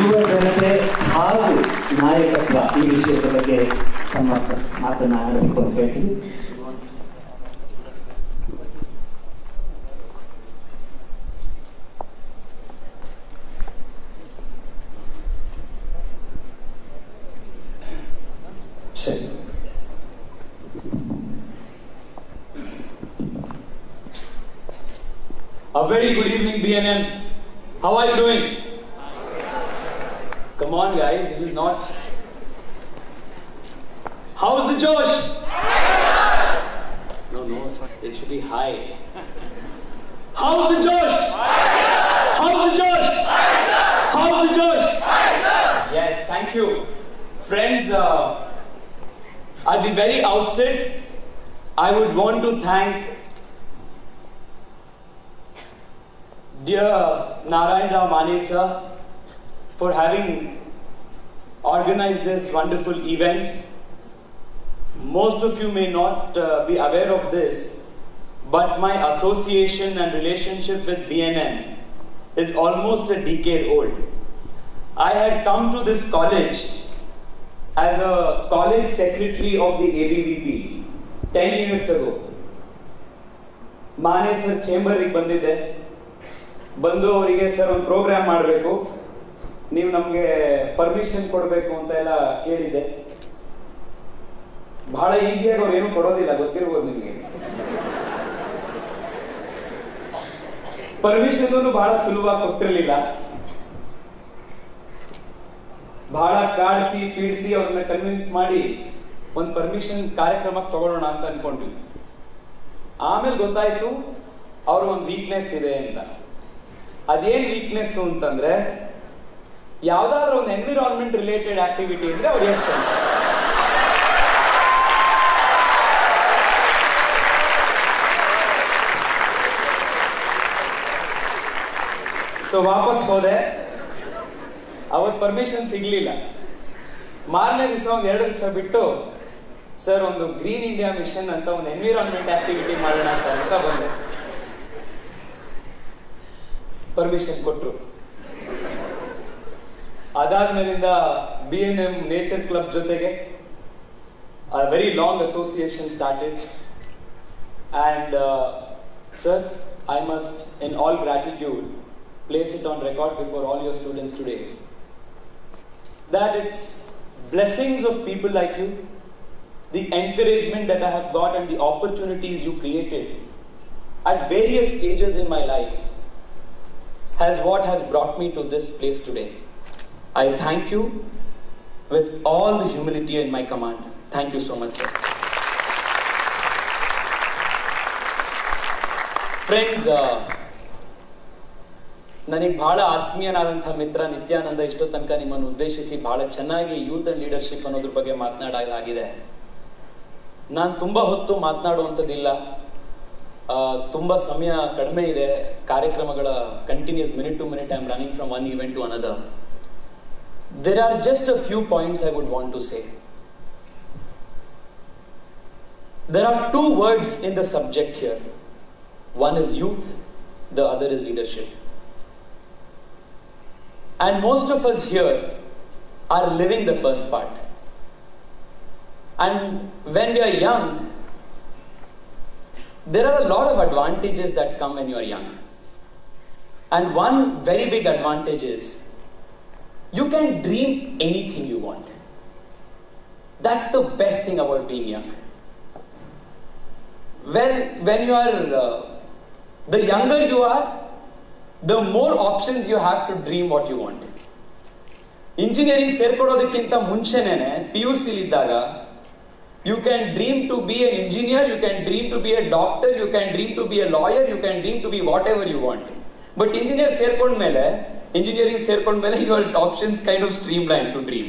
ಯುವ ಜನತೆ ಹಾಗೂ ನಾಯಕತ್ವ ಈ ವಿಷಯದ ಬಗ್ಗೆ ತಮ್ಮ ಮಾತನ್ನ ಆಡಬೇಕು ಅಂತ ಹೇಳ್ತೀವಿ. A very good evening, BNN. How are you doing? Come on, guys. This is not. How's the Josh? No, it should be high. How's the Josh? How's the Josh? How's the Josh? Yes, thank you, friends. At the very outset, I would want to thank dear Narayan Rao Mane sir for having organized this wonderful event. Most of you may not be aware of this, but my association and relationship with BNN is almost a decade old. I had come to this college as a college secretary of the ABVP 10 years ago. Mane sir chamber ಗೆ ಬಂದಿದ್ದೆ. ಬಂದು ಅವರಿಗೆ sir ಒಂದು program ಮಾಡಬೇಕು, ನೀವು ನಮಗೆ permission ಕೊಡಬೇಕು ಅಂತ ಎಲ್ಲ ಕೇಳಿದ್ದೆ. ಬಹಳ ಈಸಿಯಾಗಿ ಅವ್ರು ಏನು ಕೊಡೋದಿಲ್ಲ, ಗೊತ್ತಿರ್ಬೋದು ನಿಮಗೆ. ಪರ್ಮಿಷನ್ ಬಹಳ ಸುಲಭವಾಗಿ ಕೊಟ್ಟಿರ್ಲಿಲ್ಲ. ಬಹಳ ಕಾಡಿಸಿ ಪೀಡಿಸಿ ಅವ್ರನ್ನ ಕನ್ವಿನ್ಸ್ ಮಾಡಿ ಒಂದು ಪರ್ಮಿಷನ್ ಕಾರ್ಯಕ್ರಮಕ್ಕೆ ತಗೊಳ್ಳೋಣ ಅಂತ ಅನ್ಕೊಂಡ್ವಿ. ಆಮೇಲೆ ಗೊತ್ತಾಯ್ತು ಅವ್ರ ಒಂದು ವೀಕ್ನೆಸ್ ಇದೆ ಅಂತ. ಅದೇನ್ ವೀಕ್ನೆಸ್ ಅಂತಂದ್ರೆ, ಯಾವ್ದಾದ್ರು ಒಂದು ಎನ್ವಿರಾನ್ಮೆಂಟ್ ರಿಲೇಟೆಡ್ ಆಕ್ಟಿವಿಟಿ ಅಂದ್ರೆ ಅವ್ರು ಎಸ್ ಅಂತ. ಸೊ ವಾಪಸ್ ಹೋದೆ. ಅವತ್ತು ಪರ್ಮಿಷನ್ ಸಿಗ್ಲಿಲ್ಲ. ಮಾರನೇ ದಿವಸ ಒಂದ್ 2 ದಿವಸ ಬಿಟ್ಟು, ಸರ್ ಒಂದು ಗ್ರೀನ್ ಇಂಡಿಯಾ ಮಿಷನ್ ಅಂತ ಒಂದು ಎನ್ವಿರಾನ್ಮೆಂಟ್ ಆಕ್ಟಿವಿಟಿ ಮಾಡೋಣ ಸರ್ ಅಂತ ಬಂದೆ. ಪರ್ಮಿಷನ್ ಕೊಟ್ರು. ಅದಾದ್ಮೇಲಿಂದ BNM ನೇಚರ್ ಕ್ಲಬ್ ಜೊತೆಗೆ a very long association started, and sir, I must in all gratitude place it on record before all your students today that it's blessings of people like you, the encouragement that I have got and the opportunities you created at various stages in my life has brought me to this place today. I thank you with all the humility in my command. Thank you so much, sir. Friends, ನನಗೆ ಬಹಳ ಆತ್ಮೀಯನಾದಂತಹ ಮಿತ್ರ ನಿತ್ಯಾನಂದ ಇಷ್ಟೋ ತನಕ ನಿಮ್ಮನ್ನು ಉದ್ದೇಶಿಸಿ ಬಹಳ ಚೆನ್ನಾಗಿ youth and leadership ಅನ್ನೋದ್ರ ಬಗ್ಗೆ ಮಾತನಾಡಲಾಗಿದೆ. ನಾನು ತುಂಬಾ ಹೊತ್ತು ಮಾತನಾಡುವಂಥದ್ದಿಲ್ಲ, ತುಂಬಾ ಸಮಯ ಕಡಿಮೆ ಇದೆ. ಕಾರ್ಯಕ್ರಮಗಳ continuous minute to minute I am running from one event to another. There are just a few points I would want to say. There are 2 words in the subject here. One is youth, the other is leadership. And most of us here are living the first part. And when we are young, there are a lot of advantages that come when you are young. And one very big advantage is you can dream anything you want. That's the best thing about being young. When you are, the younger you are, the more options you have to dream what you want. Engineering ಸೇರ್ಕೊಳ್ಳೋದಕ್ಕಿಂತ ಮುಂಚೆನೇನೆ PUC ಇದ್ದಾಗ you can dream to be an engineer, you can dream to be a doctor, you can dream to be a lawyer, you can dream to be whatever you want. But engineering ಸೇರ್ಕೊಂಡ್ಮೇಲೆ your options kind of streamline to dream.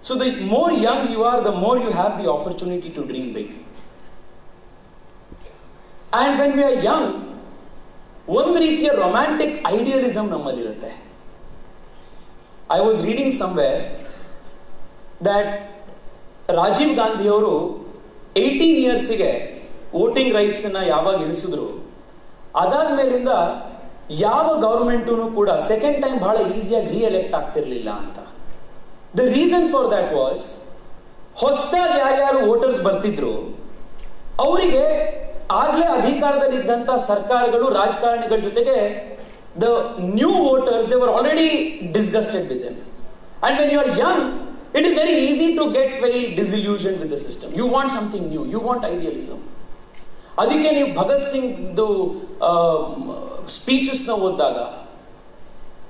So the more young you are, the more you have the opportunity to dream big. And when we are young, ಒಂದು ರೀತಿಯ romantic idealism ನಮ್ಮಲ್ಲಿರುತ್ತೆ. I was reading somewhere that Rajiv Gandhi ಅವರು 18 yearsಗೆ voting rights ಅನ್ನ ಯಾವಾಗ ಇಳಿಸಿದ್ರು, ಅದಾದ್ಮೇಲಿಂದ ಯಾವ government ಕೂಡ second time ಬಹಳ ಈಸಿಯಾಗಿ ರೀಎಲೆಕ್ಟ್ ಆಗ್ತಿರ್ಲಿಲ್ಲ ಅಂತ. The reason for that was, ಹೊಸದಾಗಿ ಯಾರ್ಯಾರು ವೋಟರ್ಸ್ ಬರ್ತಿದ್ರು ಅವರಿಗೆ ಆಗ್ಲೇ ಅಧಿಕಾರದಲ್ಲಿದ್ದಂತ ಸರ್ಕಾರಗಳು ರಾಜಕಾರಣಿಗಳ ಜೊತೆಗೆ the new voters they were already disgusted with them. And when you are young, it is very easy to get very disillusioned with the system. You want something new, you want idealism. ಅದಕ್ಕೆ ನೀವು Bhagat Singh speeches ನ ಓದಿದಾಗ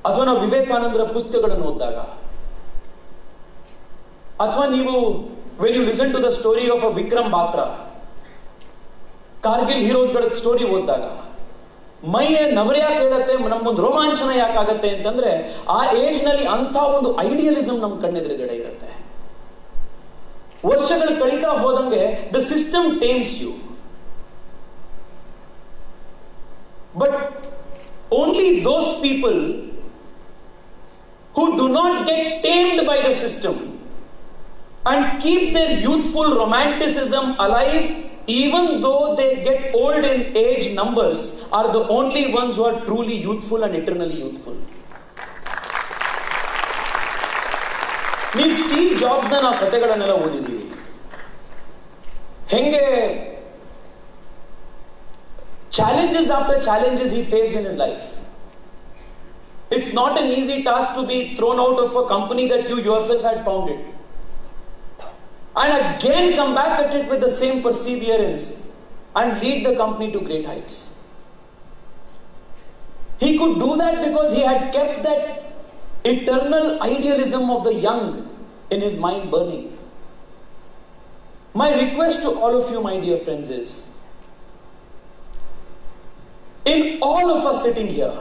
ಅಥವಾ ನಾವು ವಿವೇಕಾನಂದರ ಪುಸ್ತಕಗಳನ್ನು ಓದಿದಾಗ ಅಥವಾ ನೀವು when you listen to the story of a Vikram Batra, Kargil ಹೀರೋಸ್ಗಳ ಸ್ಟೋರಿ ಓದಿದಾಗ ಮೈಯೇ ನವರ್ಯಾಕೆ ಹೇಳುತ್ತೆ, ನಮ್ಗೊಂದು ರೋಮಾಂಚನ ಯಾಕಾಗತ್ತೆ ಅಂತಂದ್ರೆ ಆ ಏಜ್ ನಲ್ಲಿ ಅಂತ ಒಂದು ಐಡಿಯಲಿಸಂ ನಮ್ ಕಣ್ಣೆದುರುಗಡೆ ಇರುತ್ತೆ. ವರ್ಷಗಳು ಕಳೀತಾ ಹೋದಂಗೆ the system tames you, but only those people who do not get tamed by the system and keep their youthful romanticism alive, even though they get old in age numbers, are the only ones who are truly youthful and eternally youthful. ನೀವು Steve jobs ನ ನಾವು ಕಥೆಗಳನ್ನೆಲ್ಲ ಓದಿದ್ದೀವಿ. ಹೆಂಗೆ challenges after challenges he faced in his life. It's not an easy task to be thrown out of a company that you yourself had founded and again come back at it with the same perseverance and lead the company to great heights. He could do that because he had kept that eternal idealism of the young in his mind burning. My request to all of you, my dear friends, is in all of us sitting here,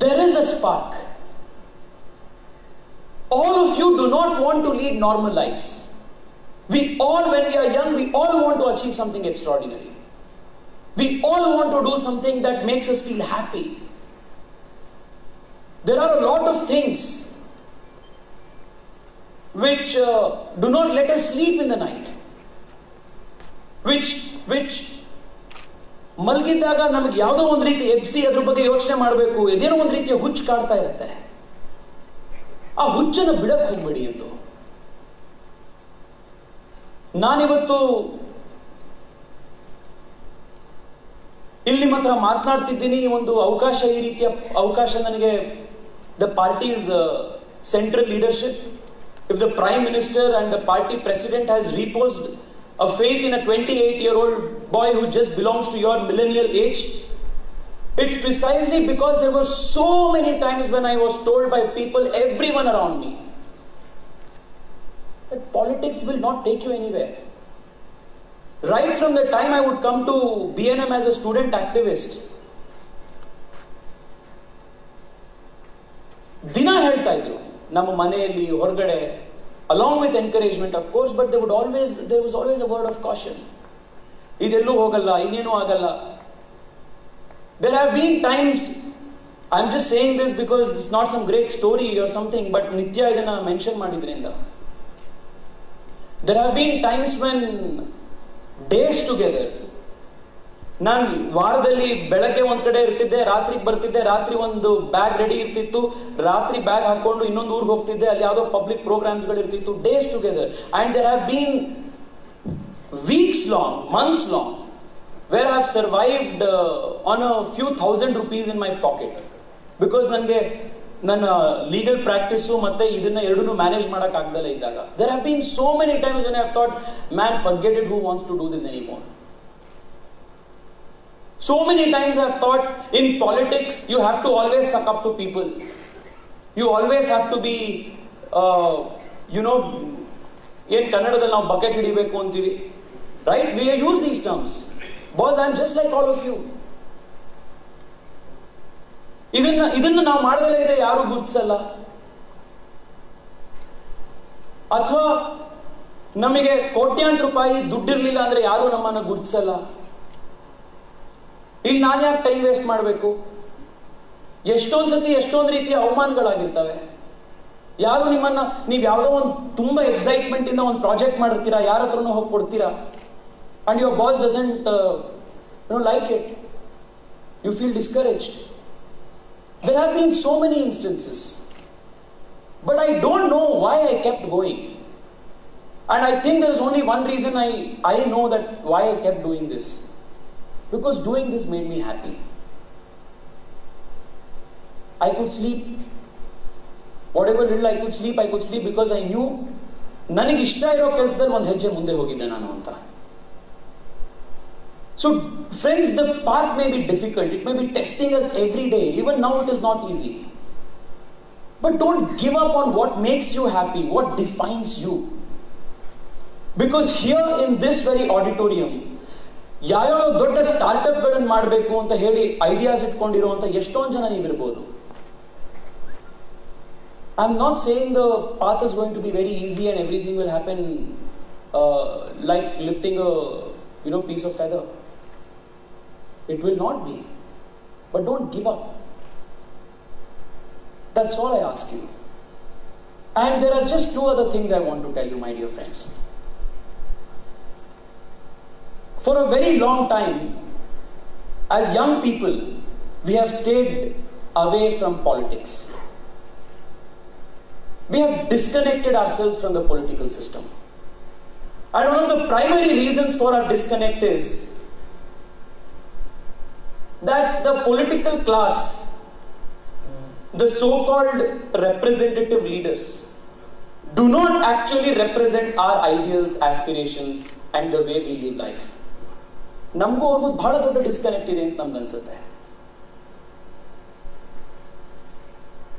there is a spark. All of you do not want to lead normal lives. We all, when we are young, we all want to achieve something extraordinary. We all want to do something that makes us feel happy. There are a lot of things which do not let us sleep in the night. Which ಮಲಗಿದ್ದಾಗ ನಮಗೆ ಯಾವುದೋ ಒಂದು ರೀತಿ ಎಬ್ಸಿ ಅದ್ರ ಬಗ್ಗೆ ಯೋಚನೆ ಮಾಡಬೇಕು, ಇದೇನೋ ಒಂದು ರೀತಿಯ ಹುಚ್ಚು ಕಾಡ್ತಾ ಇರುತ್ತೆ. ಆ ಹುಚ್ಚನ್ನು ಬಿಡಕ್ಕೆ ಹೋಗ್ಬೇಡಿ ಎಂದು ನಾನಿವತ್ತು ಇಲ್ಲಿ ನಿಮ್ಮ ಹತ್ರ ಮಾತನಾಡ್ತಿದ್ದೀನಿ. ಒಂದು ಅವಕಾಶ, ಈ ರೀತಿಯ ಅವಕಾಶ ನನಗೆ the party's central leadership, if the prime minister and the party president has reposed a faith in a 28-year-old boy who just belongs to your millennial age, it's precisely because there were so many times when I was told by people, everyone around me, that politics will not take you anywhere. Right from the time I would come to BNM as a student activist, ದಿನ ಹೇಳ್ತಾ ಇದ್ರು ನಮ್ಮ ಮನೆಯಲ್ಲಿ, ಹೊರಗಡೆ, along with encouragement of course, but there was always a word of caution. ಇದೆಲ್ಲೂ ಹೋಗಲ್ಲ, ಇನ್ನೇನೂ ಆಗಲ್ಲ. There have been times, I'm just saying this because it's not some great story or something, but ನಿತ್ಯ ಇದನ್ನ ಮೆನ್ಷನ್ ಮಾಡಿದ್ರಿಂದ, there have been times when days together, ನಾನು ವಾರದಲ್ಲಿ ಬೆಳಗ್ಗೆ ಒಂದ್ ಕಡೆ ಇರ್ತಿದ್ದೆ, ರಾತ್ರಿಗೆ ಬರ್ತಿದ್ದೆ, ರಾತ್ರಿ ಒಂದು ಬ್ಯಾಗ್ ರೆಡಿ ಇರ್ತಿತ್ತು, ರಾತ್ರಿ ಬ್ಯಾಗ್ ಹಾಕೊಂಡು ಇನ್ನೊಂದು ಊರಿಗೆ ಹೋಗ್ತಿದ್ದೆ, ಅಲ್ಲಿ ಯಾವುದೋ ಪಬ್ಲಿಕ್ ಪ್ರೋಗ್ರಾಮ್ಸ್ ಗಳು ಇರ್ತಿತ್ತು, days together. And there have been weeks long, months long, where have survived on a few thousand rupees in my pocket, because ನನಗೆ ನನ್ನ ಲೀಗಲ್ ಪ್ರಾಕ್ಟೀಸು ಮತ್ತೆ ಇದನ್ನ ಎರಡನ್ನೂ ಮ್ಯಾನೇಜ್ ಮಾಡಕ್ ಆಗ್ದಲೇ ಇದ್ದಾಗ. There have been so many times when I have thought, man, forget it, who wants to do this anymore? So many times I have thought, in politics you have to always suck up to people. You always have to be, ಏನ್ ಕನ್ನಡದಲ್ಲಿ ನಾವು bucket ಹಿಡಿಬೇಕು ಅಂತೀವಿ, right? We use these terms. Boss, I am just like all of you. ಇದನ್ನ ನಾವು ಮಾಡದಲ್ಲೇ ಇದ್ರೆ ಯಾರು ಗುರುತಿಸಲ್ಲ. ಅಥವಾ ನಮಗೆ ಕೋಟ್ಯಾಂತರ ರೂಪಾಯಿ ದುಡ್ಡಿರ್ಲಿಲ್ಲ ಅಂದ್ರೆ ಯಾರು ನಮ್ಮನ್ನ ಗುರುತಿಸಲ್ಲ. ಇಲ್ಲಿ ನಾನು ಯಾಕೆ ಟೈಮ್ ವೇಸ್ಟ್ ಮಾಡಬೇಕು? ಎಷ್ಟೊಂದ್ ಸತಿ ಎಷ್ಟೊಂದು ರೀತಿಯ ಅವಮಾನಗಳಾಗಿರ್ತವೆ. ಯಾರು ನಿಮ್ಮನ್ನ, ನೀವು ಯಾವುದೋ ಒಂದು ತುಂಬಾ ಎಕ್ಸೈಟ್ಮೆಂಟ್ ಇಂದ ಒಂದು ಪ್ರಾಜೆಕ್ಟ್ ಮಾಡಿರ್ತೀರಾ, ಯಾರ ಹತ್ರನೂ ಹೋಗಿ ಕೊಡ್ತೀರಾ, and your boss doesn't like it. You feel discouraged. There have been so many instances. But I don't know why I kept going. And I think there is only one reason I know that why I kept doing this. Because doing this made me happy. I could sleep. Whatever little I could sleep because I knew ನನಗೆ ಇಷ್ಟ ಇರೋ ಕೆಲಸದಲ್ಲಿ ಒಂದು ಹೆಜ್ಜೆ ಮುಂದೆ ಹೋಗಿದ್ದೆ ನಾನು ಅಂತ. So friends, the path may be difficult. It may be testing us every day. Even now it is not easy. But don't give up on what makes you happy, what defines you. Because here in this very auditorium, ಯಾವ ದೊಡ್ಡ ಸ್ಟಾರ್ಟ್ಅಪ್ಗಳನ್ನು ಮಾಡಬೇಕು ಅಂತ ಹೇಳಿ ideas ಇಟ್ಕೊಂಡಿರುವಂತ ಎಷ್ಟೊಂದು ಜನ ನೀವಿರ್ಬೋದು. I'm not saying the path is going to be very easy and everything will happen like lifting a piece of feather. It will not be. But don't give up. That's all I ask you. And there are just two other things I want to tell you, my dear friends. For a very long time, as young people, we have stayed away from politics. We have disconnected ourselves from the political system. And one of the primary reasons for our disconnect is that the political class, the so-called representative leaders, do not actually represent our ideals, aspirations, and the way we live life. ನಮಗೂ ಅವ್ರಿಗೂ ಬಹಳ ದೊಡ್ಡ disconnect ಇದೆ ಅಂತ ನಮ್ಗೆ ಅನ್ಸುತ್ತೆ.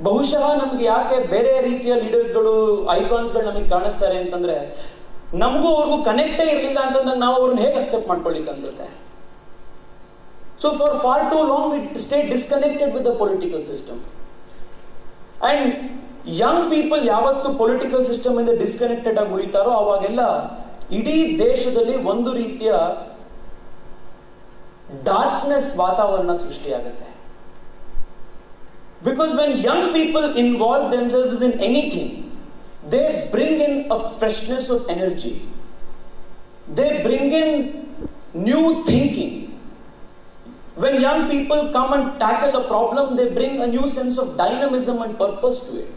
ಬಹುಶಃ ನಮ್ಗೆ ಯಾಕೆ ಬೇರೆ ರೀತಿಯ ಲೀಡರ್ಸ್ಗಳು ಐಕಾನ್ಸ್ಗಳು ನಮಗೆ ಕಾಣಿಸ್ತಾರೆ ಅಂತಂದ್ರೆ ನಮಗೂ ಅವ್ರಿಗೂ ಕನೆಕ್ಟೇ ಇರಲಿಲ್ಲ ಅಂತಂದಾಗ ನಾವು ಅವ್ರನ್ನ ಹೇಗೆ ಅಕ್ಸೆಪ್ಟ್ ಮಾಡ್ಕೊಳ್ಳಿಕ್ಕೆ ಅನ್ಸುತ್ತೆ. So far far too long we stay disconnected with the political system. And young people ಯಾವತ್ತು ಪೊಲಿಟಿಕಲ್ ಸಿಸ್ಟಮ್ ಇಂದ ಡಿಸ್ಕನೆಕ್ಟೆಡ್ ಆಗಿ ಉಳಿತಾರೋ ಅವಾಗೆಲ್ಲ ಇಡೀ ದೇಶದಲ್ಲಿ ಒಂದು ರೀತಿಯ ಡಾರ್ಕ್ನೆಸ್ ವಾತಾವರಣ ಸೃಷ್ಟಿಯಾಗುತ್ತೆ. Because when young people involve themselves in anything, they bring in a freshness of energy. They bring in new thinking. When young people come and tackle a problem, they bring a new sense of dynamism and purpose to it.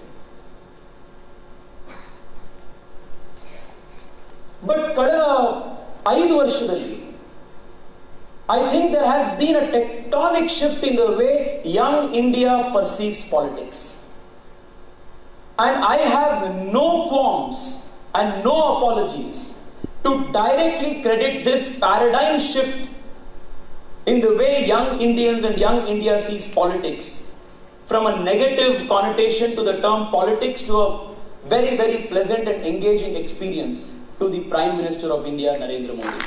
But ಕಳೆದ 5 ವರ್ಷದಲ್ಲಿ I think there has been a tectonic shift in the way young India perceives politics. And I have no qualms and no apologies to directly credit this paradigm shift in the way young Indians and young India sees politics, from a negative connotation to the term politics to a very, very pleasant and engaging experience to the Prime Minister of India, Narendra Modi.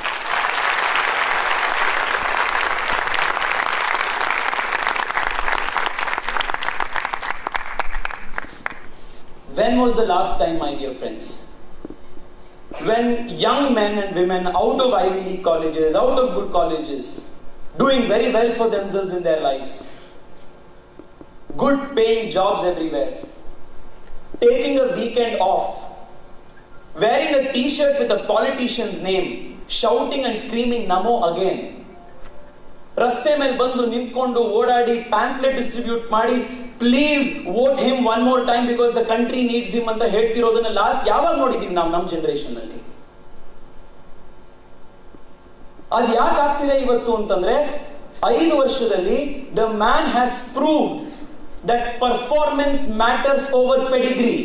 When was the last time, my dear friends, when young men and women out of Ivy League colleges, out of good colleges, doing very well for themselves in their lives, good paying jobs everywhere, taking a weekend off, wearing a t-shirt with a politician's name, shouting and screaming Namo again, ರಸ್ತೆ ಮೇಲೆ ಬಂದು ನಿಂತ್ಕೊಂಡು ಓಡಾಡಿ pamphlet distribute ಮಾಡಿ please vote him one more time because the country needs him ಅಂತ ಹೇಳ್ತಿರೋದನ್ನ last ಯಾವಾಗ ನೋಡಿದೀವಿ ನಾವು ನಮ್ಮ ಜನರೇಷನ್ ಅಲ್ಲಿ? ಅದು ಯಾಕೆ ಆಗ್ತಿದೆ ಇವತ್ತು ಅಂತಂದ್ರೆ 5 ವರ್ಷದಲ್ಲಿ the man has proved that performance matters over Pedigree.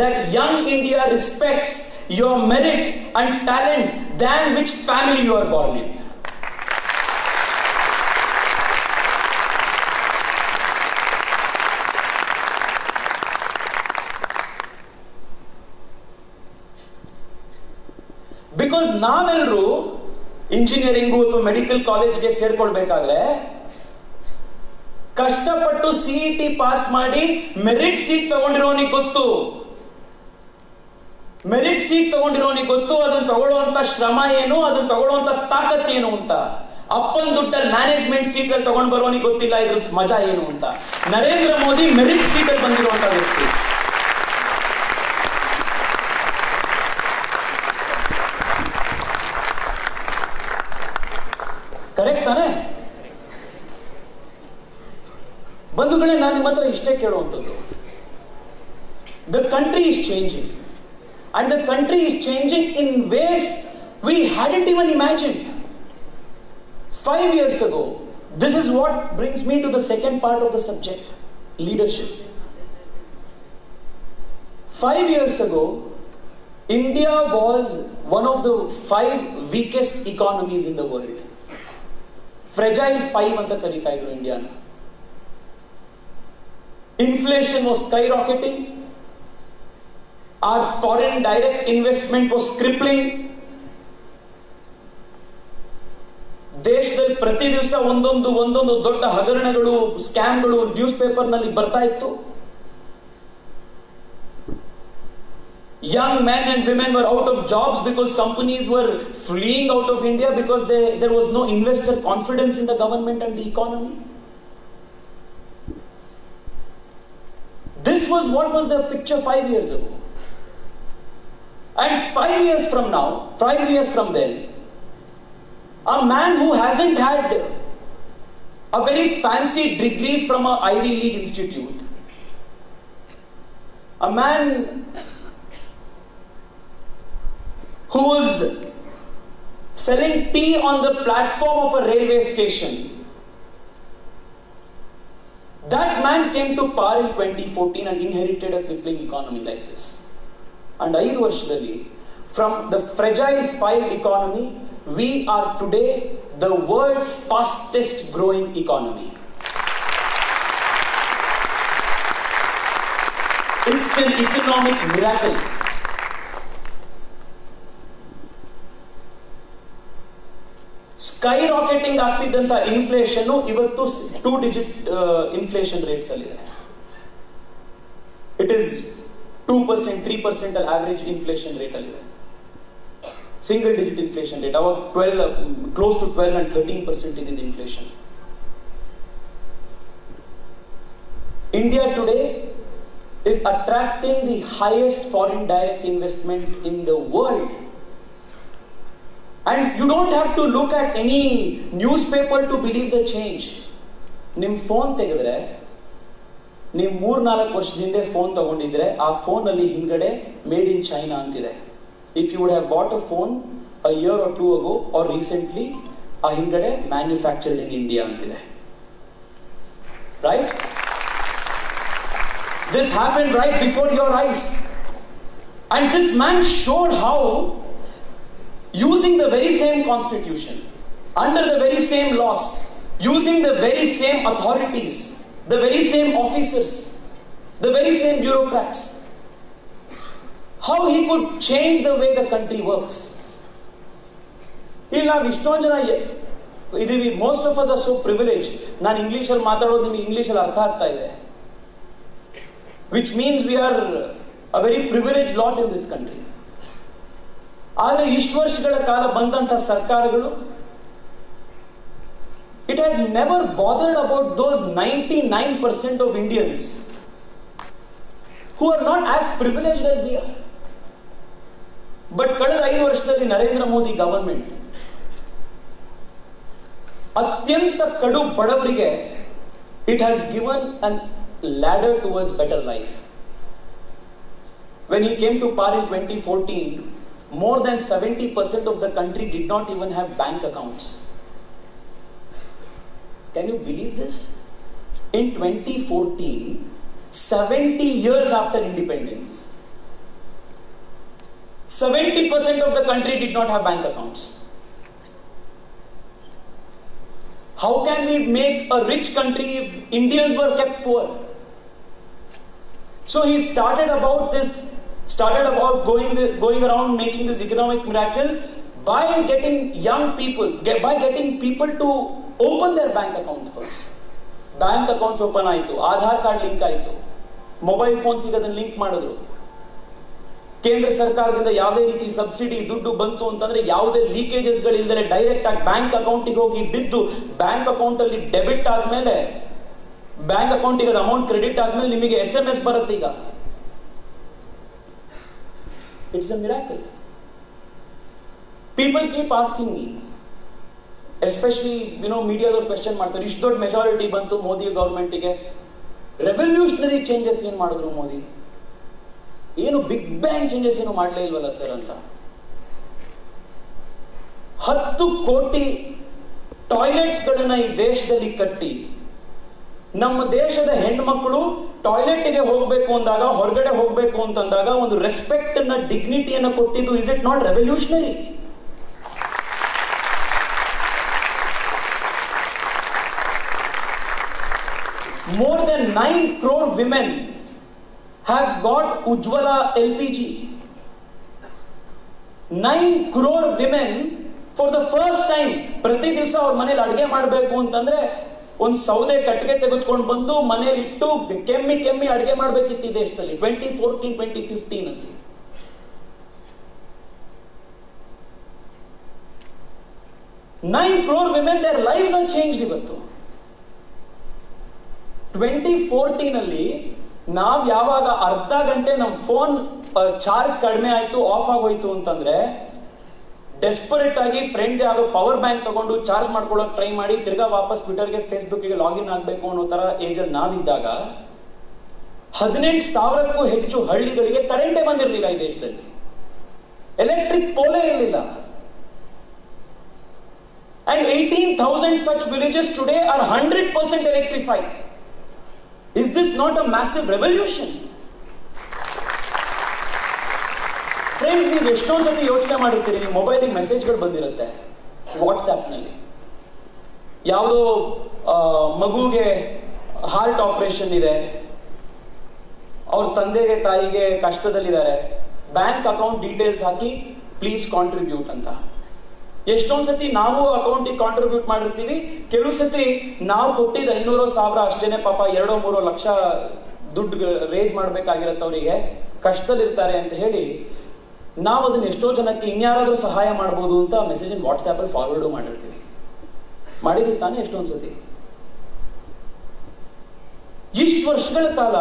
That young India respects your merit and talent than which family you are born in. Because ನಾವೆಲ್ಲರೂ ಇಂಜಿನಿಯರಿಂಗು ಅಥವಾ ಮೆಡಿಕಲ್ ಕಾಲೇಜ್ಗೆ ಸೇರ್ಕೊಳ್ಬೇಕಾದ್ರೆ ಕಷ್ಟಪಟ್ಟು CET ಪಾಸ್ ಮಾಡಿ ಮೆರಿಟ್ ಸೀಟ್ ತಗೊಂಡಿರೋನಿಗೆ ಗೊತ್ತು, merit seat ತಗೊಂಡಿರೋನಿಗೆ ಗೊತ್ತು ಅದನ್ನ ತಗೊಳ್ಳುವಂತ ಶ್ರಮ ಏನು, ಅದನ್ನ ತಗೊಳ್ಳುವಂತ ತಾಕತ್ ಏನು ಅಂತ. ಅಪ್ಪನ್ ದುಡ್ಡಲ್ಲಿ ಮ್ಯಾನೇಜ್ಮೆಂಟ್ ಸೀಟ್ ಅಲ್ಲಿ ತಗೊಂಡ್ ಬರೋನಿಗೆ ಗೊತ್ತಿಲ್ಲ ಇದ್ರ ಮಜಾ ಏನು ಅಂತ. ನರೇಂದ್ರ ಮೋದಿ ಮೆರಿಟ್ ಸೀಟ್ ಅಲ್ಲಿ ಬಂದಿರುವಂತ ವ್ಯಕ್ತಿ. ಕರೆಕ್ಟ್ ಬಂಧುಗಳೇ, ನಾನು ನಿಮ್ಮ ಹತ್ರ ಇಷ್ಟೇ ಕೇಳುವಂಥದ್ದು. The country is changing, and the country is changing in ways we hadn't even imagined. 5 years ago, this is what brings me to the second part of the subject, leadership. 5 years ago, India was one of the 5 weakest economies in the world. Fragile 5 anta karita idru India na. Inflation was skyrocketing. Our foreign direct investment was crippling. ದೇಶದಲ್ಲಿ ಪ್ರತಿ ದಿವಸ ಒಂದೊಂದು ದೊಡ್ಡ ಹಗರಣಗಳು, ಸ್ಕ್ಯಾಮ್ಗಳು news paper ನಲ್ಲಿ ಬರ್ತಾ ಇತ್ತು. Young men and women were out of jobs because companies were fleeing out of India because there was no investor confidence in the government and the economy. This was what was the picture 5 years ago. And 5 years from now, 5 years from then, a man who hasn't had a very fancy degree from an Ivy League institute, a man who was selling tea on the platform of a railway station, that man came to power in 2014 and inherited a crippling economy like this. And 5 ವರ್ಷದಲ್ಲಿ, from the fragile 5 economy, we are today the world's fastest growing economy. It's an economic miracle. Skyrocketing ಆಗ್ತಿದ್ದಂತ inflation ಇವತ್ತು 2-digit inflation rates ಅಲ್ಲಿ ಇದೆ. It is 2%, 3% average inflation rate allive. Single digit inflation rate. Our 12, close to 12 and 13% in inflation. India today is attracting the highest foreign direct investment in the world. And you don't have to look at any newspaper to believe the change. Nim phone ತೆಗೆದ್ರೆ, ನೀವು 3-4 ವರ್ಷದಿಂದ phone ತಗೊಂಡಿದ್ರೆ ಆ phone ಅಲ್ಲಿ ಹಿಂಗಡೆ made in China ಅಂತಿದೆ. If you would have bought a phone a year or 2 ago or recently, ಆ ಹಿಂಗಡೆ manufactured in India ಅಂತಿದೆ. Right? This happened right before your eyes. And this man showed how, using the very same constitution, under the very same laws, using the very same authorities, the very same officers, the very same bureaucrats, how he could change the way the country works. ಇಲ್ಲಿ ನಾವು ಇಷ್ಟೊಂದು ಜನ ಇದೀವಿ. Most of us are so privileged. ನಾನು ಇಂಗ್ಲಿಷಲ್ಲಿ ಮಾತಾಡೋದು ನಿಮಗೆ ಇಂಗ್ಲಿಷಲ್ಲಿ ಅರ್ಥ ಆಗ್ತಾ ಇದೆ, which means we are a very privilege lot in this country. ಆದರೆ ಇಷ್ಟು ವರ್ಷಗಳ ಕಾಲ ಬಂದಂಥ ಸರ್ಕಾರಗಳು, it had never bothered about those 99% of Indians who are not as privileged as we are. But ಕಳೆದ 5 ವರ್ಷದಲ್ಲಿ ನರೇಂದ್ರ ಮೋದಿ ಗವರ್ಮೆಂಟ್ ಅತ್ಯಂತ ಕಡು ಬಡವರಿಗೆ it has given a ladder towards better life. When he came to power in 2014, more than 70% of the country did not even have bank accounts. Can you believe this? In 2014, 70 years after independence, 70% of the country did not have bank accounts. How can we make a rich country if Indians were kept poor? So he started about going around making this economic miracle by getting young people, by getting people to open their bank account first. Bank accounts open ಆಯಿತು, Aadhaar card link ಆಯಿತು, mobile ಫೋನ್ಸಿಗೆ ಅದನ್ನು link ಮಾಡಿದ್ರು. ಕೇಂದ್ರ ಸರ್ಕಾರದಿಂದ ಯಾವುದೇ ರೀತಿ subsidy ದುಡ್ಡು ಬಂತು ಅಂತಂದ್ರೆ ಯಾವುದೇ ಲೀಕೇಜಸ್ ಗಳಿಲ್ಲದೆ ಡೈರೆಕ್ಟ್ ಆಗಿ ಬ್ಯಾಂಕ್ ಅಕೌಂಟಿಗೆ ಹೋಗಿ ಬಿದ್ದು, ಬ್ಯಾಂಕ್ ಅಕೌಂಟ್ ಅಲ್ಲಿ ಡೆಬಿಟ್ ಆದ್ಮೇಲೆ, ಬ್ಯಾಂಕ್ ಅಕೌಂಟಿಗೆ ಅದು ಅಮೌಂಟ್ ಕ್ರೆಡಿಟ್ ಆದ್ಮೇಲೆ ನಿಮಗೆ SMS ಬರುತ್ತೆ. ಈಗ it's a miracle. People keep asking me, especially ಮೀಡಿಯಾದವ್ರು ಕ್ವೆಶ್ಚನ್ ಮಾಡ್ತಾರೆ, ಇಷ್ಟು ದೊಡ್ಡ ಮೆಜಾರಿಟಿ ಬಂತು ಮೋದಿ ಗವರ್ಮೆಂಟಿಗೆ, ರೆವಲ್ಯೂಷನರಿ ಚೇಂಜಸ್ ಏನು ಮಾಡಿದ್ರು ಮೋದಿ? ಏನು ಬಿಗ್ ಬ್ಯಾಂಗ್ ಚೇಂಜಸ್ ಏನು ಮಾಡಲೇ ಇಲ್ವಲ್ಲ ಸರ್ ಅಂತ. 10 ಕೋಟಿ ಟಾಯ್ಲೆಟ್ಸ್ಗಳನ್ನ ಈ ದೇಶದಲ್ಲಿ ಕಟ್ಟಿ ನಮ್ಮ ದೇಶದ ಹೆಣ್ಮಕ್ಳು ಟಾಯ್ಲೆಟ್ಗೆ ಹೋಗ್ಬೇಕು ಅಂದಾಗ, ಹೊರಗಡೆ ಹೋಗ್ಬೇಕು ಅಂತಂದಾಗ ಒಂದು ರೆಸ್ಪೆಕ್ಟ್ ಅನ್ನ, ಡಿಗ್ನಿಟಿಯನ್ನ ಕೊಟ್ಟಿದ್ದು, is it not revolutionary? More than 9 crore women have got Ujjwala LPG. 9 crore women for the first time ಪ್ರತಿ ದಿವಸ ಅವ್ರ ಮನೇಲಿ ಅಡುಗೆ ಮಾಡಬೇಕು ಅಂತಂದ್ರೆ ಒಂದು ಸೌದೆ ಕಟ್ಟಿಗೆ ತೆಗೆದುಕೊಂಡು ಬಂದು ಮನೇಲಿ ಇಟ್ಟು ಕೆಮ್ಮಿ ಅಡುಗೆ ಮಾಡಬೇಕಿತ್ತು ಈ ದೇಶದಲ್ಲಿ. 2014, 2015 ಅಂತ. Nine crore women, their lives are changed ಇವತ್ತು. 2014 ಅಲ್ಲಿ ನಾವ್ ಯಾವಾಗ ಅರ್ಧ ಗಂಟೆ ನಮ್ಮ ಫೋನ್ ಚಾರ್ಜ್ ಕಡಿಮೆ ಆಯ್ತು, ಆಫ್ ಆಗೋಯ್ತು ಅಂತಂದ್ರೆ ಡೆಸ್ಪರೇಟ್ ಆಗಿ ಫ್ರೆಂಡ್ ಯಾವ್ದೋ ಪವರ್ ಬ್ಯಾಂಕ್ ತಗೊಂಡು ಚಾರ್ಜ್ ಮಾಡ್ಕೊಳ್ಳೋಕೆ ಟ್ರೈ ಮಾಡಿ ತಿರ್ಗಾ ವಾಪಸ್ ಟ್ವಿಟರ್ಗೆ, ಫೇಸ್ಬುಕ್ಗೆ ಲಾಗಿನ್ ಆಗಬೇಕು ಅನ್ನೋ ತರ ಏಜಲ್ಲಿ ನಾವಿದ್ದಾಗ 18,000ಕ್ಕೂ ಹೆಚ್ಚು ಹಳ್ಳಿಗಳಿಗೆ ಕರೆಂಟೇ ಬಂದಿರಲಿಲ್ಲ ಈ ದೇಶದಲ್ಲಿ. ಎಲೆಕ್ಟ್ರಿಕ್ ಪೋಲೇ ಇರಲಿಲ್ಲ. And 18,000 such villages today are 100% electrified. Is this not a massive revolution? Friends, ನೀವು ಎಷ್ಟೊಂದು ಸತಿ ಯೋಚನೆ ಮಾಡಿರ್ತೀರಿ, ನಿಮ್ಮ ಮೊಬೈಲಿಗೆ ಮೆಸೇಜ್ಗಳು ಬಂದಿರುತ್ತೆ ವಾಟ್ಸ್ಆ್ಯಪ್ನಲ್ಲಿ. ಯಾವುದೋ ಮಗುಗೆ ಹಾರ್ಟ್ ಆಪರೇಷನ್ ಇದೆ, ಅವ್ರ ತಂದೆಗೆ ತಾಯಿಗೆ ಕಷ್ಟದಲ್ಲಿದ್ದಾರೆ, ಬ್ಯಾಂಕ್ ಅಕೌಂಟ್ ಡೀಟೇಲ್ಸ್ ಹಾಕಿ ಪ್ಲೀಸ್ ಕಾಂಟ್ರಿಬ್ಯೂಟ್ ಅಂತ. ಎಷ್ಟೊಂದು ಸತಿ ನಾವು ಅಕೌಂಟಿಗೆ ಕಾಂಟ್ರಿಬ್ಯೂಟ್ ಮಾಡಿರ್ತೀವಿ, ಕೆಲವು ಸತಿ ನಾವು ಕೊಟ್ಟಿದ್ದು 500,000 ಅಷ್ಟೇನೆ, ಪಾಪ 2-3 ಲಕ್ಷ ದುಡ್ಡು ರೇಸ್ ಮಾಡ್ಬೇಕಾಗಿರತ್ತೆ, ಅವರಿಗೆ ಕಷ್ಟದಲ್ಲಿರ್ತಾರೆ ಅಂತ ಹೇಳಿ ನಾವು ಅದನ್ನ ಎಷ್ಟೋ ಜನಕ್ಕೆ ಇನ್ಯಾರಾದ್ರೂ ಸಹಾಯ ಮಾಡ್ಬೋದು ಅಂತ ಮೆಸೇಜ್ ವಾಟ್ಸ್ಆ್ಯಪ್ ಅಲ್ಲಿ ಫಾರ್ವರ್ಡು ಮಾಡಿರ್ತೀವಿ. ಮಾಡಿದೀವಿ ತಾನೇ ಎಷ್ಟೊಂದು ಸತಿ. ಇಷ್ಟು ವರ್ಷಗಳ ಕಾಲ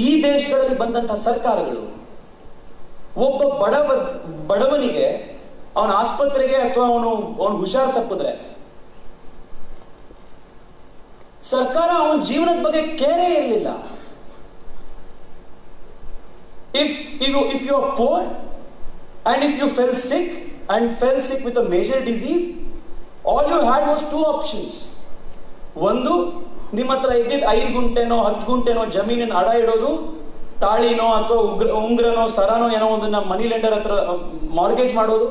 ಈ ದೇಶಗಳಲ್ಲಿ ಬಂದಂತಹ ಸರ್ಕಾರಗಳು ಒಬ್ಬ ಬಡವನಿಗೆ ಅವನ ಆಸ್ಪತ್ರೆಗೆ ಅಥವಾ ಅವನು ಹುಷಾರ್ ತಪ್ಪಿದ್ರೆ ಸರ್ಕಾರ ಅವನ ಜೀವನದ ಬಗ್ಗೆ ಕೇರೇ ಇರಲಿಲ್ಲ. If you are poor and if you fell sick with a major disease, all you had was 2 options. ಒಂದು, ನಿಮ್ಮ ಹತ್ರ ಇದ್ದಿದ್ದು 5 ಗುಂಟೆನೋ 10 ಗುಂಟೆನೋ ಜಮೀನನ್ನು ಅಡ ಇಡೋದು, ತಾಳಿನೋ ಅಥವಾ ಉಂಗ್ರನೋ ಸರನೋ ಏನೋ ಒಂದನ್ನ ಮನಿ ಲೆಂಡರ್ ಹತ್ರ ಮಾರ್ಗೇಜ್ ಮಾಡೋದು.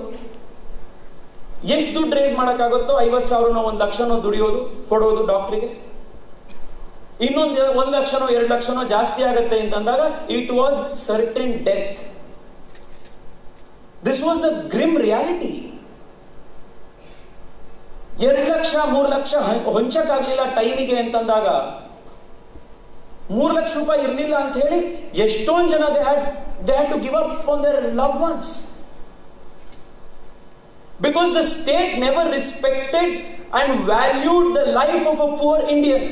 ಎಷ್ಟು ದುಡ್ಡು ರೇಸ್ ಮಾಡೋಕ್ಕಾಗುತ್ತೋ 50,000ನೋ 1 ಲಕ್ಷನೋ ದುಡಿಯೋದು, ಕೊಡೋದು ಡಾಕ್ಟ್ರಿಗೆ. ಇನ್ನೊಂದು 1 ಲಕ್ಷನೋ 2 ಲಕ್ಷನೋ ಜಾಸ್ತಿ ಆಗತ್ತೆ ಅಂತಂದಾಗ it was certain death. This was the grim reality. 2 lakh 3 lakh ಹೊಂಚಕ್ಕಾಗ್ಲಿಲ್ಲ ಟೈಮಿಗೆ ಅಂತಂದಾಗ, 3 ಲಕ್ಷ ರೂಪಾಯಿ ಇರಲಿಲ್ಲ ಅಂತ ಹೇಳಿ ಎಷ್ಟೊಂದು ಜನ they had to give up on their loved ones. Because the state never respected and valued the life of a poor Indian.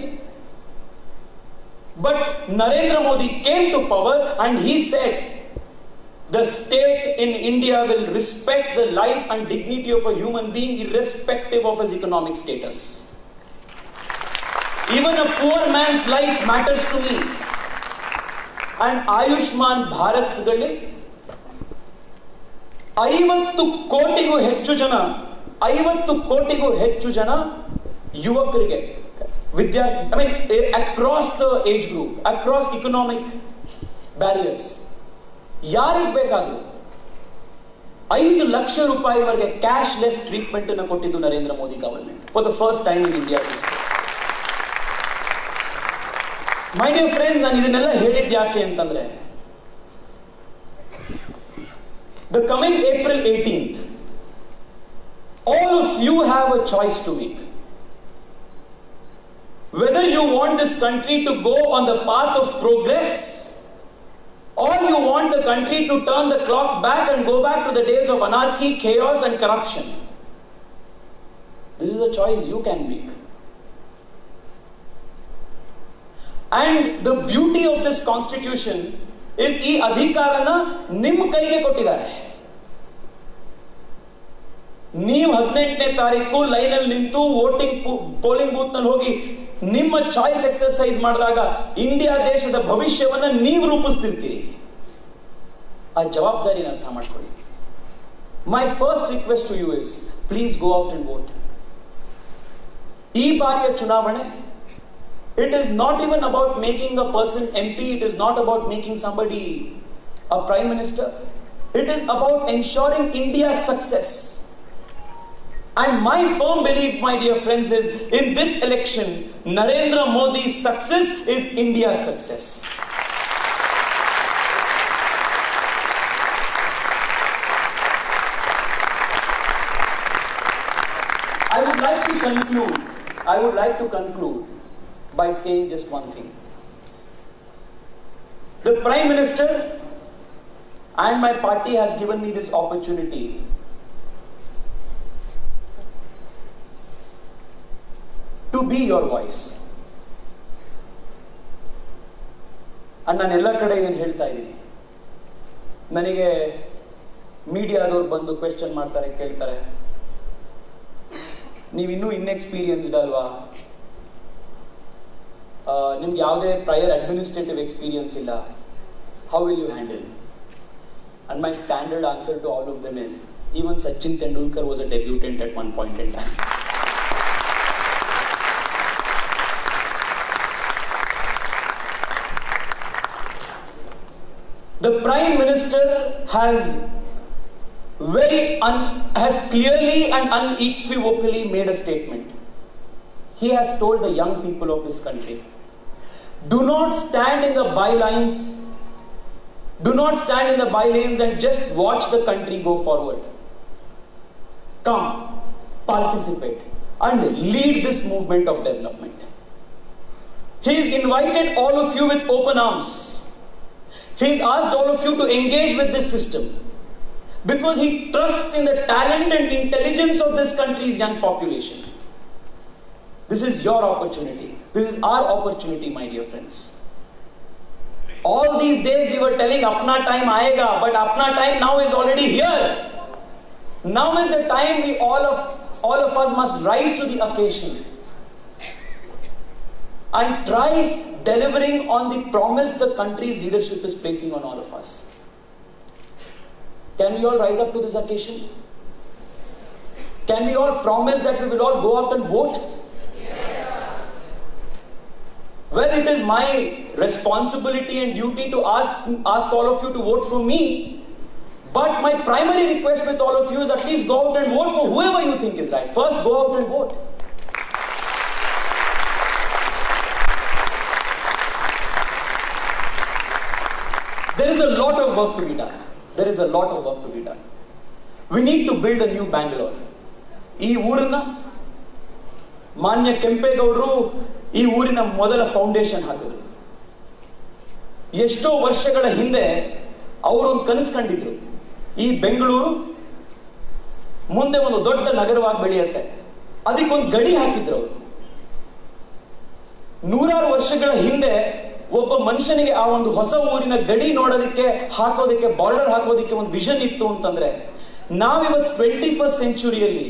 But Narendra Modi came to power and he said, the state in India will respect the life and dignity of a human being irrespective of his economic status. Even a poor man's life matters to me. And Ayushman Bharat gali 50 ಕೋಟಿಗೂ ಹೆಚ್ಚು ಜನ ಯುವಕರಿಗೆ ವಿದ್ಯಾರ್ಥಿ, across the age group, across economic barriers, ಯಾರಿಗೆ ಬೇಕಾದ್ರೂ 5 ಲಕ್ಷ ರೂಪಾಯಿವರೆಗೆ cashless treatment ಅನ್ನು ಕೊಟ್ಟಿದ್ದು Narendra Modi government for the first time in India history. My dear friends, ನಾನು ಇದನ್ನೆಲ್ಲ ಹೇಳಿದ್ದು ಯಾಕೆ ಅಂತಂದ್ರೆ, the coming April 18th, all of you have a choice to make. Whether you want this country to go on the path of progress, or you want the country to turn the clock back and go back to the days of anarchy, chaos and corruption. This is a choice you can make. And the beauty of this constitution is ಈ ಅಧಿಕಾರನ ನಿಮ್ಮ ಕೈಗೆ ಕೊಟ್ಟಿದ್ದಾರೆ. ನೀವು 18ನೇ ತಾರೀಕು ಲೈನಲ್ಲಿ ನಿಂತು polling booth ನಲ್ಲಿ ಹೋಗಿ ನಿಮ್ಮ ಚಾಯ್ಸ್ ಎಕ್ಸರ್ಸೈಸ್ ಮಾಡಿದಾಗ ಇಂಡಿಯಾ ದೇಶದ ಭವಿಷ್ಯವನ್ನ ನೀವು ರೂಪಿಸ್ತಿರ್ತೀರಿ. ಆ ಜವಾಬ್ದಾರಿನ ಅರ್ಥ ಮಾಡ್ಕೊಳ್ಳಿ. My first request to you is please go out and vote. ಈ ಬಾರಿಯ ಚುನಾವಣೆ, it is not even about making a person MP, it is not about making somebody a prime minister, it is about ensuring India's success. And my firm belief, my dear friends, is in this election, Narendra Modi's success is India's success. I would like to conclude by saying just one thing. The Prime Minister and my party has given me this opportunity to be your voice. And ನಾನು ಎಲ್ಲ ಕಡೆ ಏನು ಹೇಳ್ತಾ ಇದ್ದೀನಿ, ನನಗೆ ಮೀಡಿಯಾದವ್ರು ಬಂದು question ಮಾಡ್ತಾರೆ, ಕೇಳ್ತಾರೆ, ನೀವಿನ್ನೂ ಇನ್ಎಕ್ಸ್ಪೀರಿಯನ್ಸ್ಡ್ ಅಲ್ವಾ, ನಿಮ್ಗೆ ಯಾವುದೇ ಪ್ರಯರ್ ಅಡ್ಮಿನಿಸ್ಟ್ರೇಟಿವ್ ಎಕ್ಸ್ಪೀರಿಯನ್ಸ್ ಇಲ್ಲ, how will you handle? And my standard answer to all of them is, even Sachin Tendulkar was a debutant at one point in time. The Prime Minister has clearly and unequivocally made a statement. He has told the young people of this country, do not stand in the bylines, do not stand in the bylanes and just watch the country go forward. Come, participate and lead this movement of development. He has invited all of you with open arms. He has asked all of you to engage with this system because he trusts in the talent and intelligence of this country's young population. This is your opportunity. This is our opportunity, my dear friends. All these days we were telling apna time aayega, but apna time now is already here. Now is the time we all of us must rise to the occasion and try delivering on the promise the country's leadership is placing on all of us. Can we all rise up to this occasion? Can we all promise that we will all go out and vote? Well, it is my responsibility and duty to ask all of you to vote for me. But my primary request with all of you is at least go out and vote for whoever you think is right. First, go out and vote. There is a lot of work to be done. There is a lot of work to be done. We need to build a new Bangalore. ಈ ಊರನ್ನ ಮಾನ್ಯ ಕೆಂಪೇಗೌಡರು ಈ ಊರಿನ ಮೊದಲ foundation ಹಾಕಿದ್ರು. ಎಷ್ಟೋ ವರ್ಷಗಳ ಹಿಂದೆ ಅವರೊಂದು ಕನಸು ಕಂಡಿದ್ರು, ಈ ಬೆಂಗಳೂರು ಮುಂದೆ ಒಂದು ದೊಡ್ಡ ನಗರವಾಗಿ ಬೆಳೆಯುತ್ತೆ. ಅದಕ್ಕೊಂದು ಗಡಿ ಹಾಕಿದ್ರು ಅವರು. 100 ವರ್ಷಗಳ ಹಿಂದೆ ಒಬ್ಬ ಮನುಷ್ಯನಿಗೆ ಆ ಒಂದು ಹೊಸ ಊರಿನ ಗಡಿ ನೋಡೋದಕ್ಕೆ, ಹಾಕೋದಕ್ಕೆ, ಬಾರ್ಡರ್ ಹಾಕೋದಕ್ಕೆ ಒಂದು ವಿಷನ್ ಇತ್ತು ಅಂತಂದ್ರೆ, ನಾವಿವತ್ತು 21st ಸೆಂಚುರಿಯಲ್ಲಿ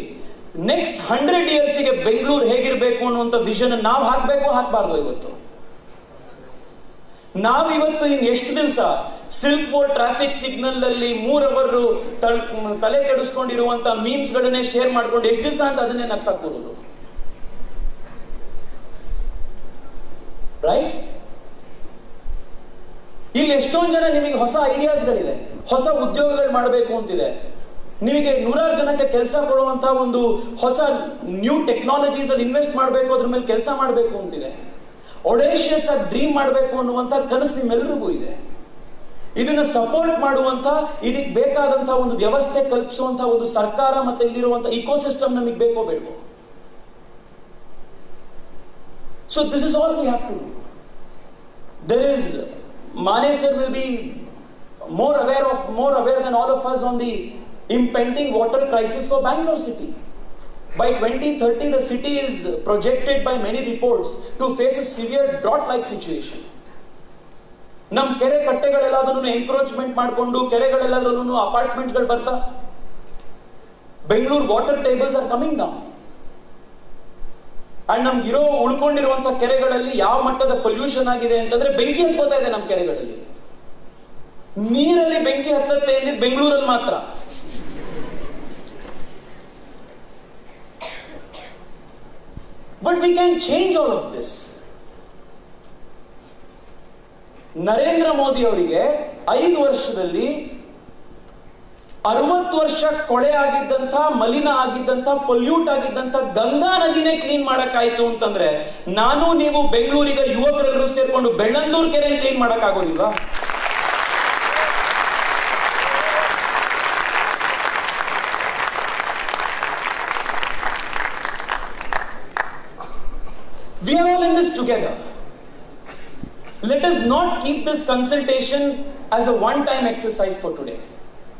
ನೆಕ್ಸ್ಟ್ 100 ಇಯರ್ಸ್ಗೆ ಬೆಂಗಳೂರು ಹೇಗಿರ್ಬೇಕು ಅನ್ನುವಂಥ ವಿಷನ್ ನಾವು ಹಾಕಬೇಕು, ಹಾಕಬಾರ್ದು? ಇವತ್ತು ನಾವಿವತ್ತು ಇನ್ನು ಎಷ್ಟು ದಿವಸ ಸಿಲ್ಕ್ ಬೋರ್ಡ್ ಟ್ರಾಫಿಕ್ ಸಿಗ್ನಲ್ ಅಲ್ಲಿ 3 ಅವರ್ ತಲೆ ಕೆಡಿಸ್ಕೊಂಡಿರುವಂತ ಮೀಮ್ಸ್ ಗಳನ್ನೇ ಶೇರ್ ಮಾಡ್ಕೊಂಡು ಎಷ್ಟು ದಿವಸ ಅಂತ ಅದನ್ನೇ ನಗ್ತಾ ಕೂರೋದು? ರೈಟ್? ಇಲ್ಲಿ ಎಷ್ಟೊಂದು ಜನ ನಿಮಗೆ ಹೊಸ ಐಡಿಯಾಸ್ಗಳಿದೆ, ಹೊಸ ಉದ್ಯೋಗಗಳು ಮಾಡಬೇಕು ಅಂತಿದೆ, ನಿಮಗೆ 100 ಜನಕ್ಕೆ ಕೆಲಸ ಕೊಡುವಂತಹ ಒಂದು ಹೊಸ ನ್ಯೂ ಟೆಕ್ನಾಲಜೀಸ್ ಅಲ್ಲಿ ಇನ್ವೆಸ್ಟ್ ಮಾಡಬೇಕು, ಅದ್ರ ಮೇಲೆ ಕೆಲಸ ಮಾಡಬೇಕು ಅಂತಿದೆ, ಒಡೇಷಿಯಸ್ ಆಗಿ ಡ್ರೀಮ್ ಮಾಡಬೇಕು ಅನ್ನುವಂಥ ಕನಸು ನಿಮ್ಮೆಲ್ಲರಿಗೂ ಇದೆ. ಇದನ್ನ ಸಪೋರ್ಟ್ ಮಾಡುವಂತ, ಇದಕ್ಕೆ ಬೇಕಾದಂತ ಒಂದು ವ್ಯವಸ್ಥೆ ಕಲ್ಪಿಸುವಂತ ಒಂದು ಸರ್ಕಾರ ಮತ್ತೆ ಇಲ್ಲಿರುವಂತ ಇಕೋಸಿಸ್ಟಮ್ ನಮಗೆ ಬೇಕೋ ಬೇಡವೋ? So this is all we have to do. There is Mane sir will be more aware than all of us on the impending water crisis for Bangalore city. By 2030, the city is projected by many reports to face a severe drought-like situation. Nam kere kattegalelladrunu encroachment ಮಾಡ್ಕೊಂಡು ಕೆರೆಗಳೆಲ್ಲದರಲ್ಲೂ ಅಪಾರ್ಟ್ಮೆಂಟ್ಸ್ಗಳು ಬರ್ತಾ, Bangalore water tables are coming down. And ನಮ್ಗಿರೋ ಉಳ್ಕೊಂಡಿರುವಂತಹ ಕೆರೆಗಳಲ್ಲಿ ಯಾವ ಮಟ್ಟದ pollution ಆಗಿದೆ ಅಂತಂದ್ರೆ ಬೆಂಕಿ ಹತ್ಕೋತಾ ಇದೆ ನಮ್ಮ ಕೆರೆಗಳಲ್ಲಿ. ನೀರಲ್ಲಿ ಬೆಂಕಿ ಹತ್ತತ್ತೆ ಅಂದಿದ್ದು ಬೆಂಗಳೂರಲ್ಲಿ ಮಾತ್ರ. But we can change all of this. Narendra Modi ಅವರಿಗೆ 5 ವರ್ಷದಲ್ಲಿ 60 ವರ್ಷ ಕೊಳೆ ಆಗಿದ್ದಂಥ, ಮಲಿನ ಆಗಿದ್ದಂಥ, ಪೊಲ್ಯೂಟ್ ಆಗಿದ್ದಂಥ ಗಂಗಾ ನದಿನೇ ಕ್ಲೀನ್ ಮಾಡಕ್ಕಾಯ್ತು ಅಂತಂದ್ರೆ ನಾನು ನೀವು ಬೆಂಗಳೂರಿಗೆ ಯುವಕರೆಲ್ಲರೂ ಸೇರ್ಕೊಂಡು ಬೆಳ್ಳಂದೂರು ಕೆರೆ ಕ್ಲೀನ್ ಮಾಡಕ್ ಆಗೋದಿಲ್ವಾ? We are all in this together. Let us not keep this consultation as a one-time exercise for today.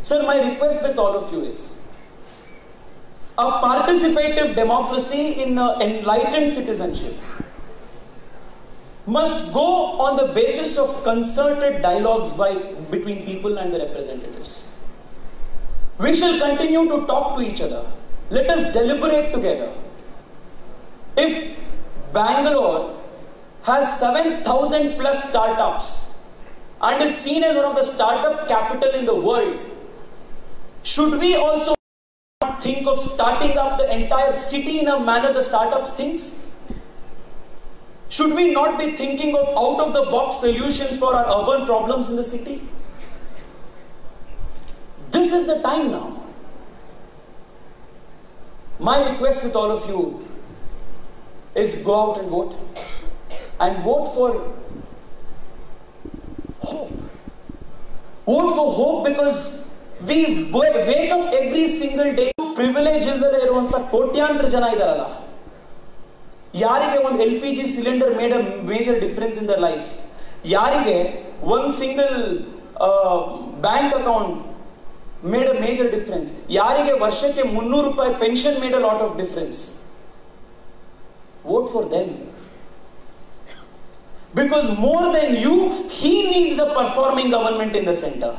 Sir, my request with all of you is a participative democracy in enlightened citizenship must go on the basis of concerted dialogues between people and their representatives. We shall continue to talk to each other. Let us deliberate together. If Bangalore has 7,000 plus startups and is seen as one of the startup capital in the world, should we also think of starting up the entire city in a manner the startups thinks? Should we not be thinking of out of the box solutions for our urban problems in the city? This is the time now. My request with all of you is go out and vote. And vote for hope. Vote for hope because we wake up every single day. Privilege ಇಲ್ಲದೆ ಇರುವಂತ ಕೋಟ್ಯಾಂತರ ಜನ ಇದಾರಲ್ಲ, ಯಾರಿಗೆ ಒಂದು LPG cylinder made a major difference in their life, ಯಾರಿಗೆ ಒಂದು single bank account made a major difference, ಯಾರಿಗೆ ವರ್ಷಕ್ಕೆ 300 ರೂಪಾಯಿ pension made a lot of difference. Vote for them. Because more than you, he needs a performing government in the center.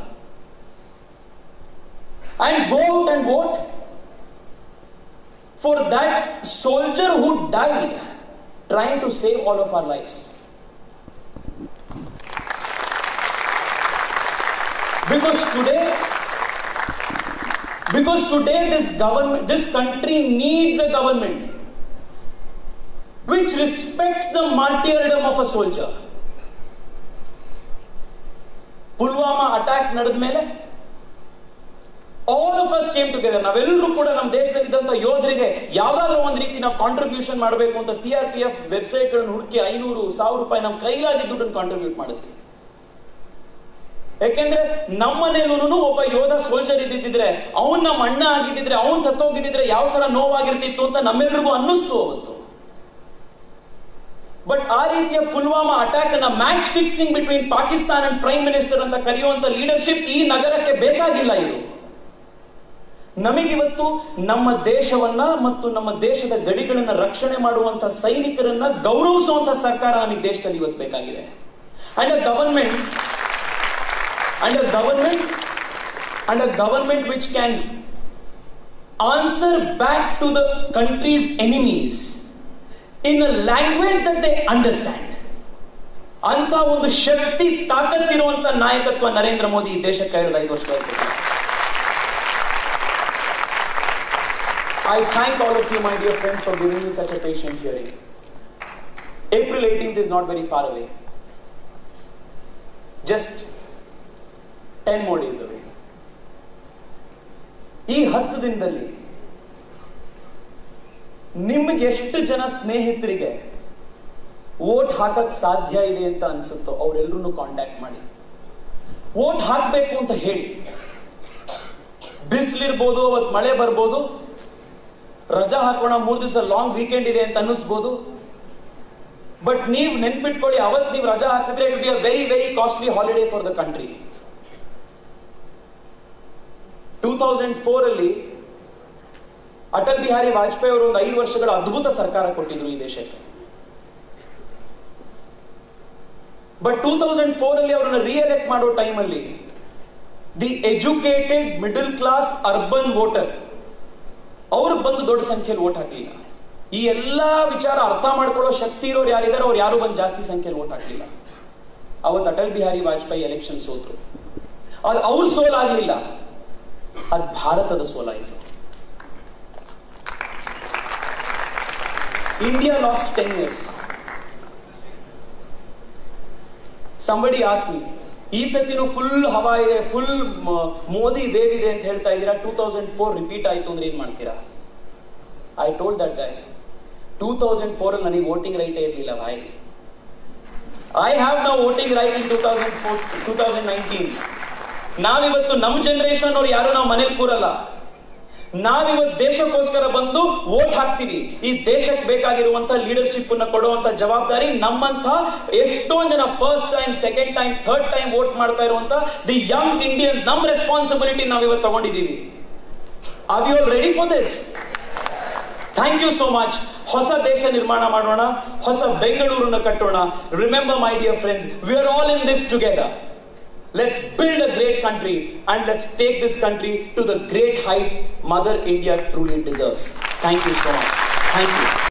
And go out and vote for that soldier who died trying to save all of our lives. Because today this country needs a government which respects the martyrdom of a soldier. Pulwama attack ನಡೆದ ಮೇಲೆ all of us came together. ನಾವೆಲ್ಲರೂ ಕೂಡ ನಮ್ಮ ದೇಶದಲ್ಲಿದ್ದಂಥ ಯೋಧರಿಗೆ ಯಾವ್ದಾದ್ರೂ ಒಂದು ರೀತಿ ನಾವು ಕಾಂಟ್ರಿಬ್ಯೂಷನ್ ಮಾಡಬೇಕು ಅಂತ CRPF ವೆಬ್ಸೈಟ್ ಗಳನ್ನು ಹುಡುಕಿ 500,000 ರೂಪಾಯಿ ನಮ್ಮ ಕೈಲಾಗಿ ದುಡ್ಡನ್ನು ಕಾಂಟ್ರಿಬ್ಯೂಟ್ ಮಾಡಿದ್ವಿ. ಯಾಕೆಂದ್ರೆ ನಮ್ಮನೇಲೂ ಒಬ್ಬ ಯೋಧ ಸೋಲ್ಜರ್ ಇದ್ದಿದ್ರೆ, ಅವನ್ ನಮ್ಮ ಅಣ್ಣ ಆಗಿದ್ದಿದ್ರೆ, ಅವನ್ ಸತ್ತೋಗಿದ್ದಿದ್ರೆ ಯಾವ ತರ ನೋವಾಗಿರ್ತಿತ್ತು ಅಂತ ನಮ್ಮೆಲ್ಲರಿಗೂ ಅನ್ನಿಸ್ತು ಅವತ್ತು. ಬಟ್ ಆ ರೀತಿಯ ಪುಲ್ವಾಮಾ ಅಟ್ಯಾಕ್ ಅನ್ನ match fixing between Pakistan and prime minister ಅಂತ ಕರೆಯುವಂತ ಲೀಡರ್ಶಿಪ್ ಈ ನಗರಕ್ಕೆ ಬೇಕಾಗಿಲ್ಲ. ಇದು ನಮಗಿವತ್ತು ನಮ್ಮ ದೇಶವನ್ನ ಮತ್ತು ನಮ್ಮ ದೇಶದ ಗಡಿಗಳನ್ನ ರಕ್ಷಣೆ ಮಾಡುವಂತ ಸೈನಿಕರನ್ನ ಗೌರವಿಸುವಂತ ಸರ್ಕಾರ ನಮಗೆ ದೇಶದಲ್ಲಿ ಇವತ್ತು ಬೇಕಾಗಿದೆ. And a government which can answer back to the country's enemies in a language that they understand. ಅಂತ ಒಂದು ಶಕ್ತಿ ತಾಕತ್ತಿರುವಂತ ನಾಯಕತ್ವ ನರೇಂದ್ರ ಮೋದಿ ಈ ದೇಶಕ್ಕೆ 5 ವರ್ಷ. I thank all of you, my dear friends, for giving me such a patient hearing. April 18th is not very far away. Just 10 more days away. ಈ 10 ದಿನದಲ್ಲಿ ನಿಮಗೆ ಎಷ್ಟು ಜನ ಸ್ನೇಹಿತರಿಗೆ ವೋಟ್ ಹಾಕಕ್ ಸಾಧ್ಯ ಇದೆ ಅಂತ ಅನ್ಸುತ್ತೋ ಅವರೆಲ್ಲರೂ ಕಾಂಟ್ಯಾಕ್ಟ್ ಮಾಡಿ ವೋಟ್ ಹಾಕಬೇಕು ಅಂತ ಹೇಳಿ. ಬಿಸಿಲಿರ್ಬೋದು, ಅವತ್ತು ಮಳೆ ಬರ್ಬೋದು, ರಜಾ ಹಾಕೋಣ, 3 ದಿವಸ ಲಾಂಗ್ ವೀಕೆಂಡ್ ಇದೆ ಅಂತ ಅನ್ನಿಸ್ಬೋದು. ಬಟ್ ನೀವು ನೆನ್ಪಿಟ್ಕೊಳ್ಳಿ, ಅವತ್ತು ನೀವು ರಜಾ ಹಾಕಿದ್ರೆ it be a very very costly holiday for the country. 2004 ಅಲ್ಲಿ ಅಟಲ್ ಬಿಹಾರಿ ವಾಜಪೇಯಿ ಅವರು ಒಂದು 5 ವರ್ಷಗಳ ಅದ್ಭುತ ಸರ್ಕಾರ ಕೊಟ್ಟಿದ್ರು ಈ ದೇಶಕ್ಕೆ. ಬಟ್ 2004 ಅಲ್ಲಿ ಅವರನ್ನು ರೀಎಲೆಕ್ಟ್ ಮಾಡೋ ಟೈಮಲ್ಲಿ the educated middle class urban voter ಅವರು ಬಂದು ದೊಡ್ಡ ಸಂಖ್ಯೆಯಲ್ಲಿ ವೋಟ್ ಹಾಕಲಿಲ್ಲ. ಈ ಎಲ್ಲಾ ವಿಚಾರ ಅರ್ಥ ಮಾಡ್ಕೊಳ್ಳೋ ಶಕ್ತಿ ಇರೋರು ಯಾರಿದ್ದಾರೆ ಅವ್ರು ಯಾರು ಬಂದು ಜಾಸ್ತಿ ಸಂಖ್ಯೆಯಲ್ಲಿ ವೋಟ್ ಹಾಕ್ಲಿಲ್ಲ. ಅವತ್ತು ಅಟಲ್ ಬಿಹಾರಿ ವಾಜಪೇಯಿ ಎಲೆಕ್ಷನ್ ಸೋತರು. ಅದು ಅವ್ರ ಸೋಲಾಗ್ಲಿಲ್ಲ, ಅದು ಭಾರತದ ಸೋಲಾಯಿತು. India lost 10 years. Somebody asked me, ಈ ಸತಿನೂ ಫುಲ್ ಹವಾ ಇದೆ, ಫುಲ್ ಮೋದಿ ವೇವ್ ಇದೆ ಅಂತ ಹೇಳ್ತಾ ಇದ್ದೀರಾ, 2004 ರಿಪೀಟ್ ಆಯ್ತು ಅಂದ್ರೆ ಏನ್ ಮಾಡ್ತೀರಾ? ಐ ಟೋಲ್ಡ್ ದಟ್ ಗೈ, 2004 ಅಲ್ಲಿ ನನಗೆ ವೋಟಿಂಗ್ ರೈಟೇ ಇರಲಿಲ್ಲ ಭಾಯ್. I have now voting right in 2019. ನಾವಿವತ್ತು ನಮ್ಮ ಜನರೇಷನ್ ಅವ್ರು ಯಾರು ನಾವು ಮನೇಲಿ ಕೂರಲ್ಲ. ನಾವಿವತ್ತು ದೇಶಕ್ಕೋಸ್ಕರ ಬಂದು ವೋಟ್ ಹಾಕ್ತೀವಿ. ಈ ದೇಶಕ್ಕೆ ಬೇಕಾಗಿರುವಂತ ಲೀಡರ್ಶಿಪ್ ಅನ್ನ ಕೊಡುವಂತ ಜವಾಬ್ದಾರಿ ನಮ್ಮಂತ ಎಷ್ಟೊಂದು ಜನ first time, second time, third time vote ಮಾಡ್ತಾ ಇರುವಂತ ದಿ ಯಂಗ್ ಇಂಡಿಯನ್ಸ್, ನಮ್ಮ ರೆಸ್ಪಾನ್ಸಿಬಿಲಿಟಿ ನಾವಿವತ್ತು ತಗೊಂಡಿದ್ದೀವಿ. Are you all ready for this? Thank you so much. ಹೊಸ ದೇಶ ನಿರ್ಮಾಣ ಮಾಡೋಣ, ಹೊಸ ಬೆಂಗಳೂರನ್ನ ಕಟ್ಟೋಣ. Remember my dear friends, we are all in this together. Let's build a great country and let's take this country to the great heights Mother India truly deserves. Thank you so much. Thank you.